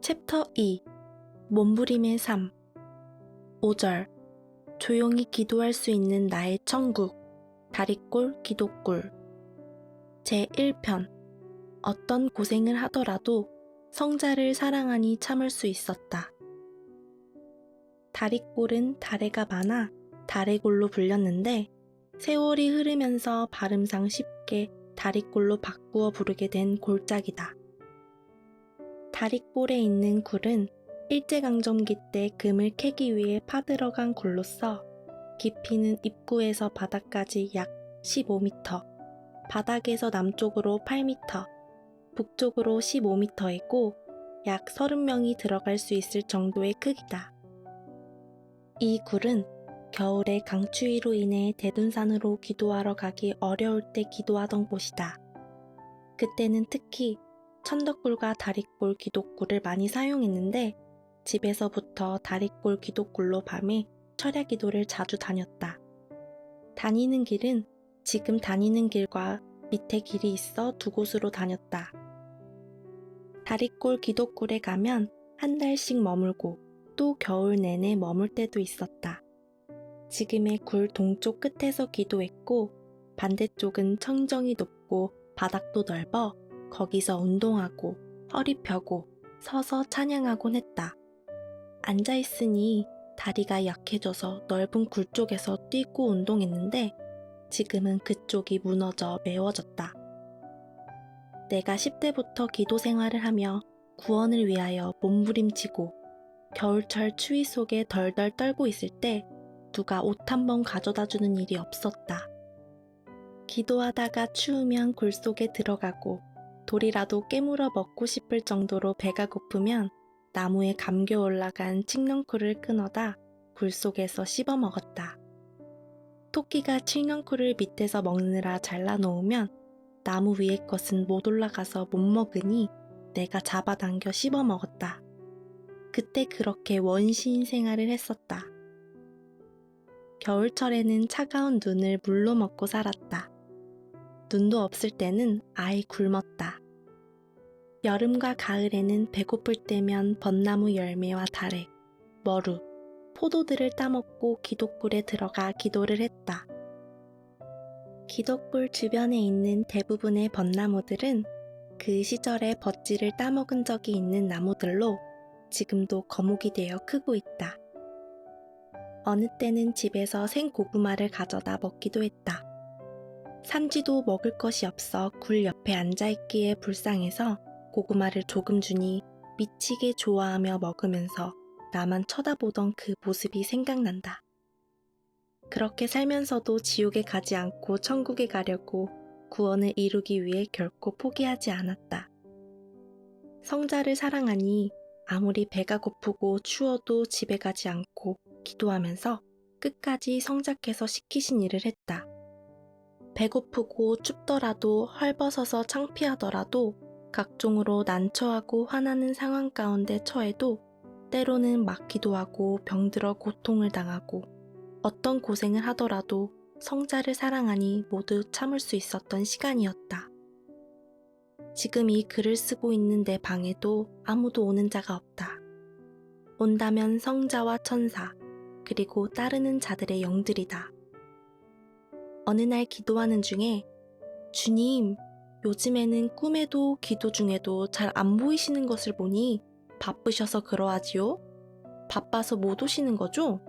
챕터 2 몸부림의 삶 5절 조용히 기도할 수 있는 나의 천국 다리꼴 기도꿀 제1편 어떤 고생을 하더라도 성자를 사랑하니 참을 수 있었다. 다리꼴은 다래가 많아 다래골로 불렸는데 세월이 흐르면서 발음상 쉽게 다리꼴로 바꾸어 부르게 된 골짜기다. 다리꼴에 있는 굴은 일제강점기 때 금을 캐기 위해 파들어간 굴로서 깊이는 입구에서 바닥까지 약 15m, 바닥에서 남쪽으로 8m, 북쪽으로 15m이고 약 30명이 들어갈 수 있을 정도의 크기다. 이 굴은 겨울에 강추위로 인해 대둔산으로 기도하러 가기 어려울 때 기도하던 곳이다. 그때는 특히 천덕굴과 다리꼴 기도굴을 많이 사용했는데 집에서부터 다리꼴 기도굴로 밤에 철야 기도를 자주 다녔다. 다니는 길은 지금 다니는 길과 밑에 길이 있어 두 곳으로 다녔다. 다리꼴 기도굴에 가면 한 달씩 머물고 또 겨울 내내 머물 때도 있었다. 지금의 굴 동쪽 끝에서 기도했고 반대쪽은 청정이 높고 바닥도 넓어 거기서 운동하고 허리 펴고 서서 찬양하곤 했다. 앉아있으니 다리가 약해져서 넓은 굴 쪽에서 뛰고 운동했는데 지금은 그쪽이 무너져 메워졌다. 내가 10대부터 기도 생활을 하며 구원을 위하여 몸부림치고 겨울철 추위 속에 덜덜 떨고 있을 때 누가 옷 한 번 가져다 주는 일이 없었다. 기도하다가 추우면 굴 속에 들어가고 돌이라도 깨물어 먹고 싶을 정도로 배가 고프면 나무에 감겨 올라간 칡넝쿨을 끊어다 굴 속에서 씹어 먹었다. 토끼가 칡넝쿨을 밑에서 먹느라 잘라놓으면 나무 위의 것은 못 올라가서 못 먹으니 내가 잡아당겨 씹어 먹었다. 그때 그렇게 원시인 생활을 했었다. 겨울철에는 차가운 눈을 물로 먹고 살았다. 눈도 없을 때는 아예 굶었다. 여름과 가을에는 배고플 때면 벚나무 열매와 다래, 머루, 포도들을 따먹고 기도굴에 들어가 기도를 했다. 기도굴 주변에 있는 대부분의 벚나무들은 그 시절에 벚지를 따먹은 적이 있는 나무들로 지금도 거목이 되어 크고 있다. 어느 때는 집에서 생고구마를 가져다 먹기도 했다. 산쥐도 먹을 것이 없어 굴 옆에 앉아있기에 불쌍해서 고구마를 조금 주니 미치게 좋아하며 먹으면서 나만 쳐다보던 그 모습이 생각난다. 그렇게 살면서도 지옥에 가지 않고 천국에 가려고 구원을 이루기 위해 결코 포기하지 않았다. 성자를 사랑하니 아무리 배가 고프고 추워도 집에 가지 않고 기도하면서 끝까지 성자께서 시키신 일을 했다. 배고프고 춥더라도 헐벗어서 창피하더라도 각종으로 난처하고 화나는 상황 가운데 처해도 때로는 맞기도 하고 병들어 고통을 당하고 어떤 고생을 하더라도 성자를 사랑하니 모두 참을 수 있었던 시간이었다. 지금 이 글을 쓰고 있는 내 방에도 아무도 오는 자가 없다. 온다면 성자와 천사, 그리고 따르는 자들의 영들이다. 어느 날 기도하는 중에 주님, 요즘에는 꿈에도 기도 중에도 잘 안 보이시는 것을 보니 바쁘셔서 그러하지요? 바빠서 못 오시는 거죠?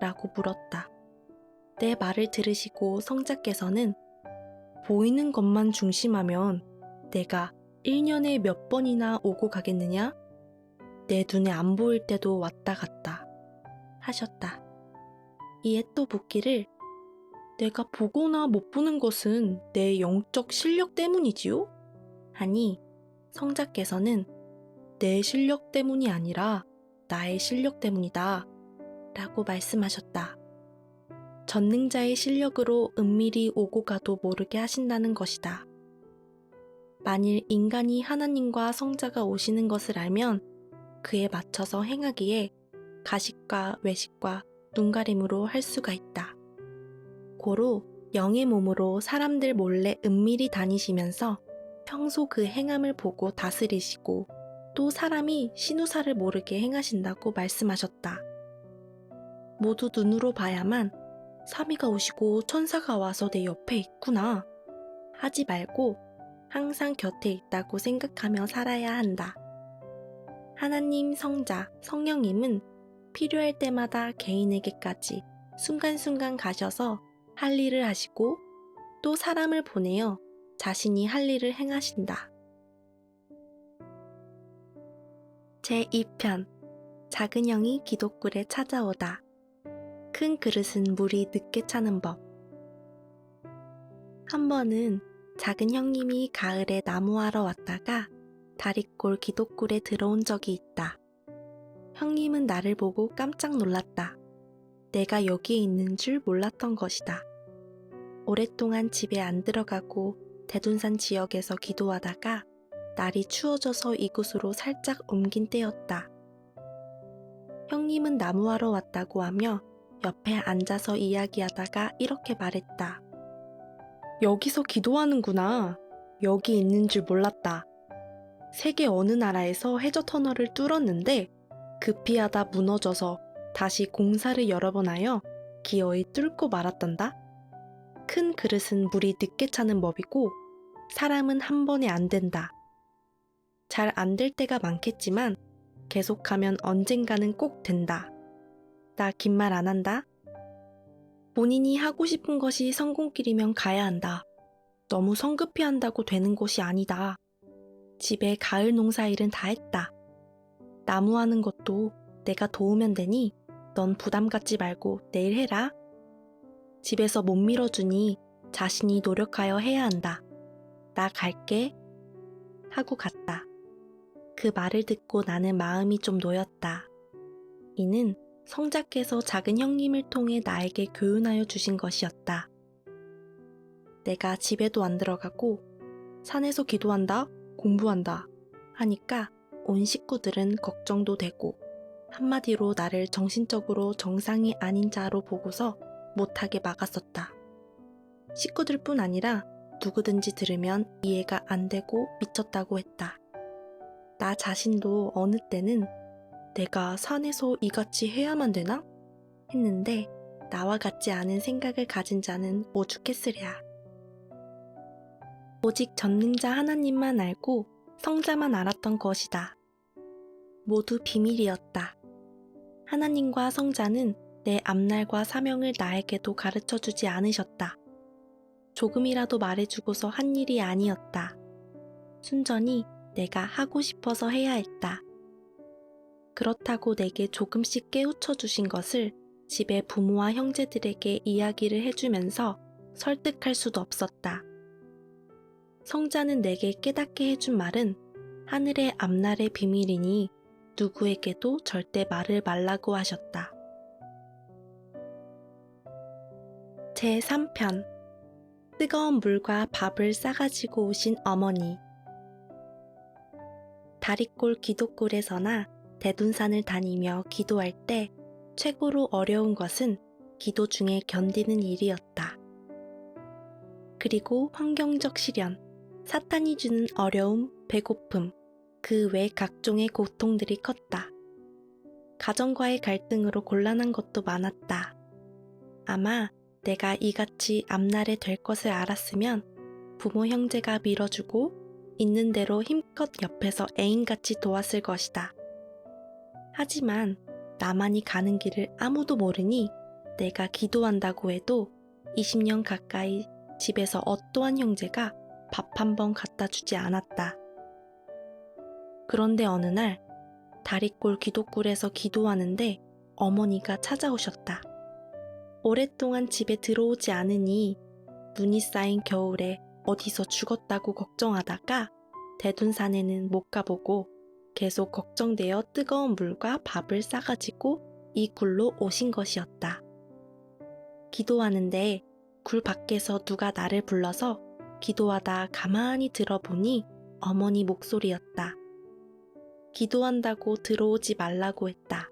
라고 물었다. 내 말을 들으시고 성자께서는 보이는 것만 중심하면 내가 1년에 몇 번이나 오고 가겠느냐? 내 눈에 안 보일 때도 왔다 갔다 하셨다. 이에 또 묻기를 내가 보거나 못 보는 것은 내 영적 실력 때문이지요? 하니 성자께서는 내 실력 때문이 아니라 나의 실력 때문이다 라고 말씀하셨다. 전능자의 실력으로 은밀히 오고 가도 모르게 하신다는 것이다. 만일 인간이 하나님과 성자가 오시는 것을 알면 그에 맞춰서 행하기에 가식과 외식과 눈가림으로 할 수가 있다. 고로 영의 몸으로 사람들 몰래 은밀히 다니시면서 평소 그 행함을 보고 다스리시고 또 사람이 신우사를 모르게 행하신다고 말씀하셨다. 모두 눈으로 봐야만 사미가 오시고 천사가 와서 내 옆에 있구나 하지 말고 항상 곁에 있다고 생각하며 살아야 한다. 하나님, 성자, 성령님은 필요할 때마다 개인에게까지 순간순간 가셔서 할 일을 하시고 또 사람을 보내어 자신이 할 일을 행하신다. 제2편 작은 형이 기독굴에 찾아오다. 큰 그릇은 물이 늦게 차는 법. 한 번은 작은 형님이 가을에 나무하러 왔다가 다리꼴 기독굴에 들어온 적이 있다. 형님은 나를 보고 깜짝 놀랐다. 내가 여기에 있는 줄 몰랐던 것이다. 오랫동안 집에 안 들어가고 대둔산 지역에서 기도하다가 날이 추워져서 이곳으로 살짝 옮긴 때였다. 형님은 나무하러 왔다고 하며 옆에 앉아서 이야기하다가 이렇게 말했다. 여기서 기도하는구나. 여기 있는 줄 몰랐다. 세계 어느 나라에서 해저 터널을 뚫었는데 급히 하다 무너져서 다시 공사를 여러 번 하여 기어이 뚫고 말았단다. 큰 그릇은 물이 늦게 차는 법이고 사람은 한 번에 안 된다. 잘 안 될 때가 많겠지만 계속하면 언젠가는 꼭 된다. 나 긴 말 안 한다. 본인이 하고 싶은 것이 성공길이면 가야 한다. 너무 성급히 한다고 되는 것이 아니다. 집에 가을 농사일은 다 했다. 나무하는 것도 내가 도우면 되니 넌 부담 갖지 말고 내일 해라. 집에서 못 밀어주니 자신이 노력하여 해야 한다. 나 갈게. 하고 갔다. 그 말을 듣고 나는 마음이 좀 놓였다. 이는 성자께서 작은 형님을 통해 나에게 교훈하여 주신 것이었다. 내가 집에도 안 들어가고 산에서 기도한다, 공부한다 하니까 온 식구들은 걱정도 되고 한마디로 나를 정신적으로 정상이 아닌 자로 보고서 못하게 막았었다. 식구들뿐 아니라 누구든지 들으면 이해가 안 되고 미쳤다고 했다. 나 자신도 어느 때는 내가 산에서 이같이 해야만 되나? 했는데 나와 같지 않은 생각을 가진 자는 오죽했으랴. 오직 전능자 하나님만 알고 성자만 알았던 것이다. 모두 비밀이었다. 하나님과 성자는 내 앞날과 사명을 나에게도 가르쳐주지 않으셨다. 조금이라도 말해주고서 한 일이 아니었다. 순전히 내가 하고 싶어서 해야 했다. 그렇다고 내게 조금씩 깨우쳐 주신 것을 집의 부모와 형제들에게 이야기를 해주면서 설득할 수도 없었다. 성자는 내게 깨닫게 해준 말은 하늘의 앞날의 비밀이니 누구에게도 절대 말을 말라고 하셨다. 제3편 뜨거운 물과 밥을 싸가지고 오신 어머니. 다리꼴 기도굴에서나 대둔산을 다니며 기도할 때 최고로 어려운 것은 기도 중에 견디는 일이었다. 그리고 환경적 시련, 사탄이 주는 어려움, 배고픔, 그 외 각종의 고통들이 컸다. 가정과의 갈등으로 곤란한 것도 많았다. 아마 내가 이같이 앞날에 될 것을 알았으면 부모 형제가 밀어주고 있는 대로 힘껏 옆에서 애인같이 도왔을 것이다. 하지만 나만이 가는 길을 아무도 모르니 내가 기도한다고 해도 20년 가까이 집에서 어떠한 형제가 밥 한 번 갖다 주지 않았다. 그런데 어느 날 다리꼴 기도굴에서 기도하는데 어머니가 찾아오셨다. 오랫동안 집에 들어오지 않으니 눈이 쌓인 겨울에 어디서 죽었다고 걱정하다가 대둔산에는 못 가보고 계속 걱정되어 뜨거운 물과 밥을 싸가지고 이 굴로 오신 것이었다. 기도하는데 굴 밖에서 누가 나를 불러서 기도하다 가만히 들어보니 어머니 목소리였다. 기도한다고 들어오지 말라고 했다.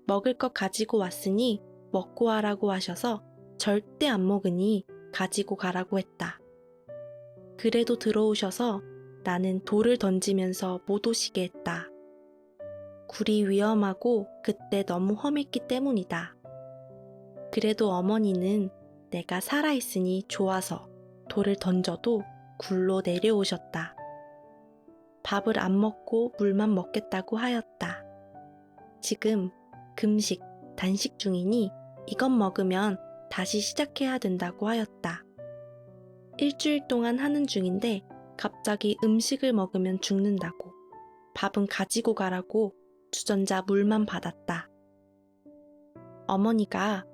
먹을 것 가지고 왔으니 먹고 하라고 하셔서 절대 안 먹으니 가지고 가라고 했다. 그래도 들어오셔서 나는 돌을 던지면서 못 오시게 했다. 굴이 위험하고 그때 너무 험했기 때문이다. 그래도 어머니는 내가 살아있으니 좋아서 돌을 던져도 굴로 내려오셨다. 밥을 안 먹고 물만 먹겠다고 하였다. 지금 금식, 단식 중이니 이것 먹으면 다시 시작해야 된다고 하였다. 일주일 동안 하는 중인데 갑자기 음식을 먹으면 죽는다고, 밥은 가지고 가라고 주전자 물만 받았다. 어머니가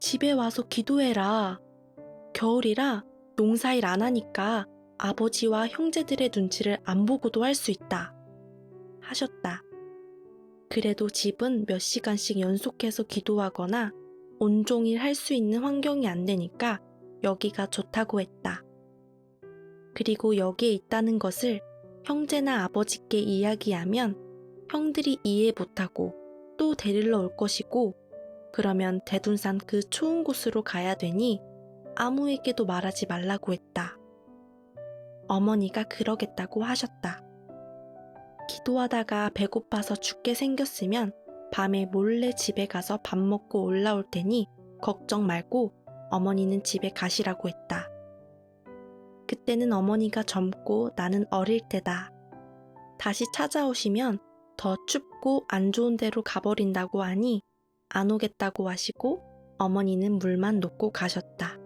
집에 와서 기도해라. 겨울이라 농사일 안 하니까 아버지와 형제들의 눈치를 안 보고도 할 수 있다. 하셨다. 그래도 집은 몇 시간씩 연속해서 기도하거나 온종일 할 수 있는 환경이 안 되니까 여기가 좋다고 했다. 그리고 여기에 있다는 것을 형제나 아버지께 이야기하면 형들이 이해 못하고 또 데리러 올 것이고, 그러면 대둔산 그 추운 곳으로 가야 되니 아무에게도 말하지 말라고 했다. 어머니가 그러겠다고 하셨다. 기도하다가 배고파서 죽게 생겼으면 밤에 몰래 집에 가서 밥 먹고 올라올 테니 걱정 말고 어머니는 집에 가시라고 했다. 그때는 어머니가 젊고 나는 어릴 때다. 다시 찾아오시면 더 춥고 안 좋은 데로 가버린다고 하니 안 오겠다고 하시고 어머니는 물만 놓고 가셨다.